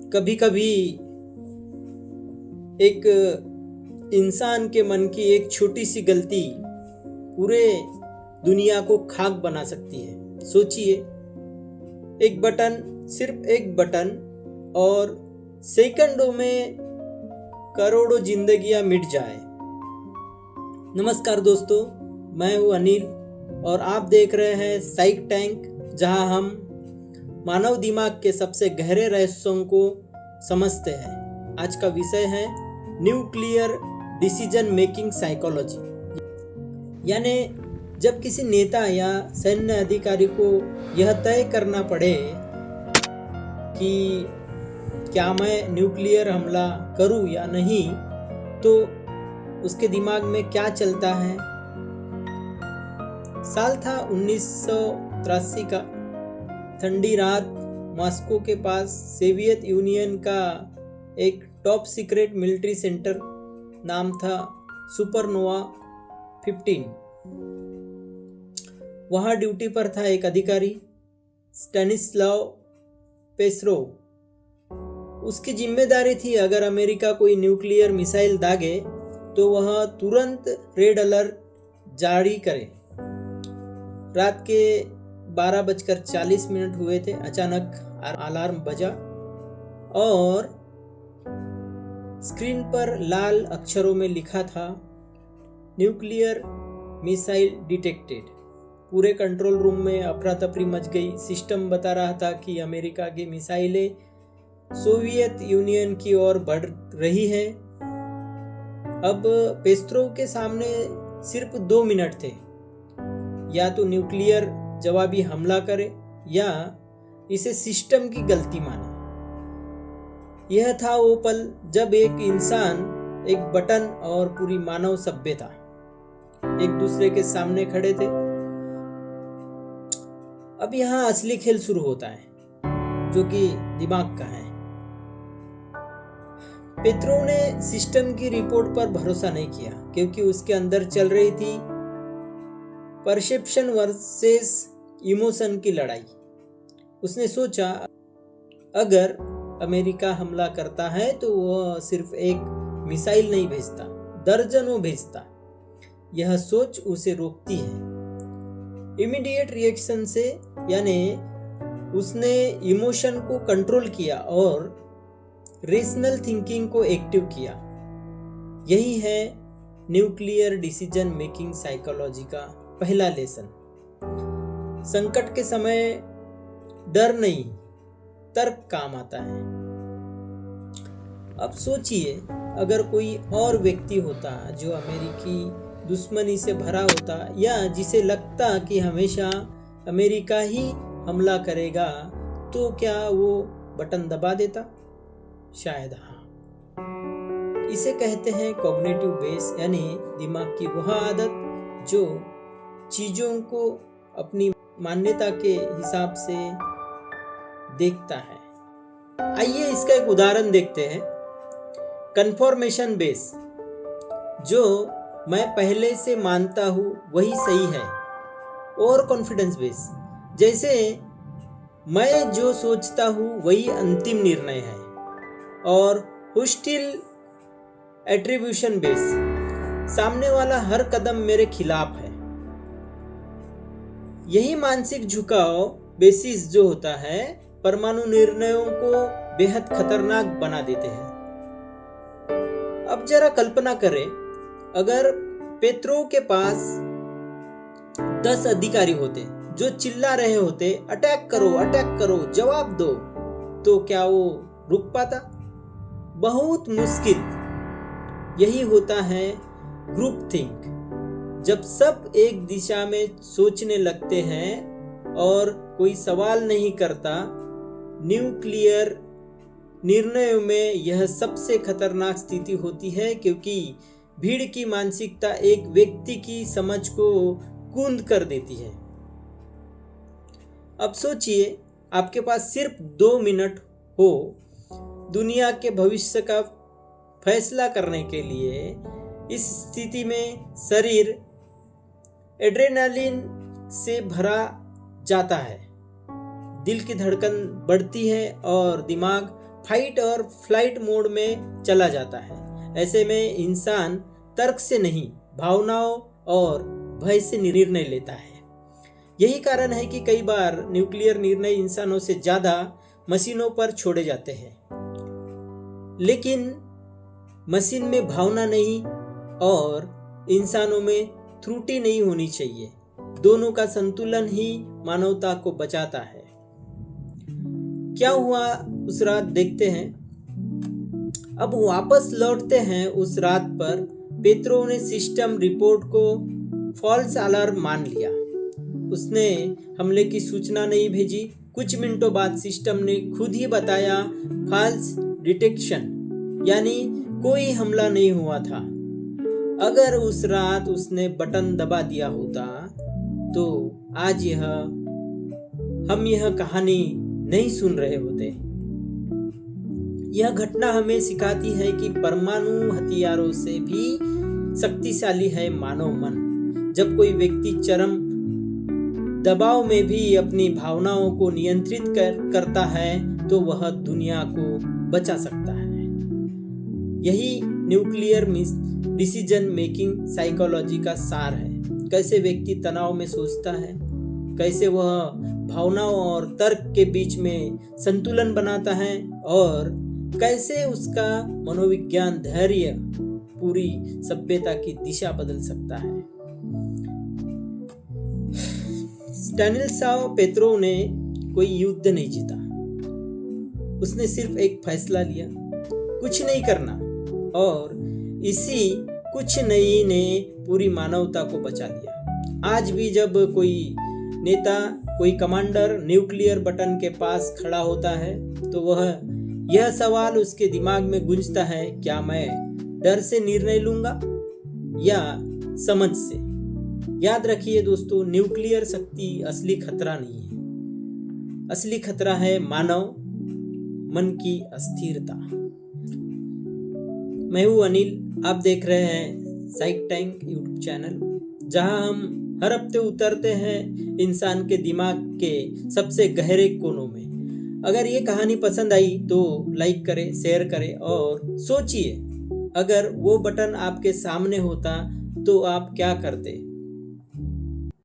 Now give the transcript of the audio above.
कभी कभी एक इंसान के मन की एक छोटी सी गलती पूरे दुनिया को खाक बना सकती है। सोचिए, एक बटन, सिर्फ एक बटन, और सेकंडों में करोड़ों जिंदगियां मिट जाए। नमस्कार दोस्तों, मैं हूं अनिल और आप देख रहे हैं साइक टैंक, जहां हम मानव दिमाग के सबसे गहरे रहस्यों को समझते हैं। आज का विषय है न्यूक्लियर डिसीजन मेकिंग साइकोलॉजी, यानी जब किसी नेता या सैन्य अधिकारी को यह तय करना पड़े कि क्या मैं न्यूक्लियर हमला करूं या नहीं, तो उसके दिमाग में क्या चलता है। साल था 1983 का। ठंडी रात, मॉस्को के पास सोवियत यूनियन का एक टॉप सीक्रेट मिलिट्री सेंटर, नाम था सुपरनोवा 15। वहां ड्यूटी पर था एक अधिकारी, स्टैनिस्लाव पेस्कोव। उसकी जिम्मेदारी थी, अगर अमेरिका कोई न्यूक्लियर मिसाइल दागे तो वह तुरंत रेड अलर्ट जारी करे। रात के 12:40 हुए थे। अचानक अलार्म बजा और स्क्रीन पर लाल अक्षरों में लिखा था, न्यूक्लियर मिसाइल डिटेक्टेड। पूरे कंट्रोल रूम में अफरा तफरी मच गई। सिस्टम बता रहा था कि अमेरिका की मिसाइलें सोवियत यूनियन की ओर बढ़ रही है। अब पेस्कोव के सामने सिर्फ 2 मिनट थे, या तो न्यूक्लियर जवाबी हमला करे या इसे सिस्टम की गलती माने। यह था वो पल जब एक इंसान, एक बटन और पूरी मानव सभ्यता एक दूसरे के सामने खड़े थे। अब यहाँ असली खेल शुरू होता है, जो कि दिमाग का है। पेस्कोव ने सिस्टम की रिपोर्ट पर भरोसा नहीं किया, क्योंकि उसके अंदर चल रही थी परसेप्शन वर्सेस इमोशन की लड़ाई। उसने सोचा, अगर अमेरिका हमला करता है तो वह सिर्फ एक मिसाइल नहीं भेजता, दर्जनों भेजता। यह सोच उसे रोकती है इमीडिएट रिएक्शन से, यानी उसने इमोशन को कंट्रोल किया और रेशनल थिंकिंग को एक्टिव किया। यही है न्यूक्लियर डिसीजन मेकिंग साइकोलॉजी का पहला लेसन। संकट के समय डर नहीं, तर्क काम आता है। अब सोचिए, अगर कोई और व्यक्ति होता जो अमेरिकी दुश्मनी से भरा होता, या जिसे लगता कि हमेशा अमेरिका ही हमला करेगा, तो क्या वो बटन दबा देता? शायद हाँ। इसे कहते हैं कॉग्निटिव बेस, यानी दिमाग की वह आदत जो चीजों को अपनी मान्यता के हिसाब से देखता है। आइए इसका एक उदाहरण देखते हैं। कन्फर्मेशन बेस, जो मैं पहले से मानता हूं वही सही है। और कॉन्फिडेंस बेस, जैसे मैं जो सोचता हूं वही अंतिम निर्णय है। और होस्टिल एट्रीब्यूशन बेस, सामने वाला हर कदम मेरे खिलाफ है। यही मानसिक झुकाव बेसिस जो होता है, परमाणु निर्णयों को बेहद खतरनाक बना देते हैं। अब जरा कल्पना करें, अगर पेस्कोव के पास 10 अधिकारी होते जो चिल्ला रहे होते, अटैक करो, जवाब दो, तो क्या वो रुक पाता? बहुत मुश्किल। यही होता है ग्रुप थिंक। जब सब एक दिशा में सोचने लगते हैं और कोई सवाल नहीं करता, न्यूक्लियर निर्णयों में यह सबसे खतरनाक स्थिति होती है, क्योंकि भीड़ की मानसिकता एक व्यक्ति की समझ को कूंद कर देती है। अब सोचिए, आपके पास सिर्फ 2 मिनट हो दुनिया के भविष्य का फैसला करने के लिए। इस स्थिति में शरीर एड्रेनालिन से भरा जाता है, दिल की धड़कन बढ़ती है और दिमाग फाइट और फ्लाइट मोड में चला जाता है। ऐसे में इंसान तर्क से नहीं, भावनाओं और भय से निर्णय लेता है। यही कारण है कि कई बार न्यूक्लियर निर्णय इंसानों से ज्यादा मशीनों पर छोड़े जाते हैं। लेकिन मशीन में भावना नहीं और इंसानों में त्रुटि नहीं होनी चाहिए। दोनों का संतुलन ही मानवता को बचाता है। क्या हुआ उस रात देखते हैं। अब वापस लौटते हैं उस रात पर। पेत्रो ने सिस्टम रिपोर्ट को फॉल्स अलार्म मान लिया। उसने हमले की सूचना नहीं भेजी। कुछ मिनटों बाद सिस्टम ने खुद ही बताया फॉल्स डिटेक्शन, यानी कोई हमला नहीं हुआ था। अगर उस रात उसने बटन दबा दिया होता तो आज हम यह कहानी नहीं सुन रहे होते। यह घटना हमें सिखाती है कि परमाणु हथियारों से भी शक्तिशाली है मानव मन। जब कोई व्यक्ति चरम दबाव में भी अपनी भावनाओं को नियंत्रित करता है तो वह दुनिया को बचा सकता है। यही न्यूक्लियर डिसीजन मेकिंग साइकोलॉजी का सार है। कैसे व्यक्ति तनाव में सोचता है, कैसे वह भावनाओं और तर्क के बीच में संतुलन बनाता है और कैसे उसका मनोविज्ञान धैर्य पूरी सभ्यता की दिशा बदल सकता है। स्टैनिस्लाव पेत्रोव ने कोई युद्ध नहीं जीता। उसने सिर्फ एक फैसला लिया, कुछ नहीं करना, और इसी कुछ नहीं ने पूरी मानवता को बचा लिया। आज भी जब कोई नेता, कोई कमांडर न्यूक्लियर बटन के पास खड़ा होता है तो वह यह सवाल उसके दिमाग में गूंजता है, क्या मैं डर से निर्णय लूंगा या समझ से। याद रखिए दोस्तों, न्यूक्लियर शक्ति असली खतरा नहीं है। असली खतरा है मानव मन की अस्थिरता। मैं हूं अनिल, आप देख रहे हैं साइक टैंक यूट्यूब चैनल, जहां हम हर हफ्ते उतरते हैं इंसान के दिमाग के सबसे गहरे कोनों में। अगर ये कहानी पसंद आई तो लाइक करें, शेयर करें और सोचिए, अगर वो बटन आपके सामने होता तो आप क्या करते।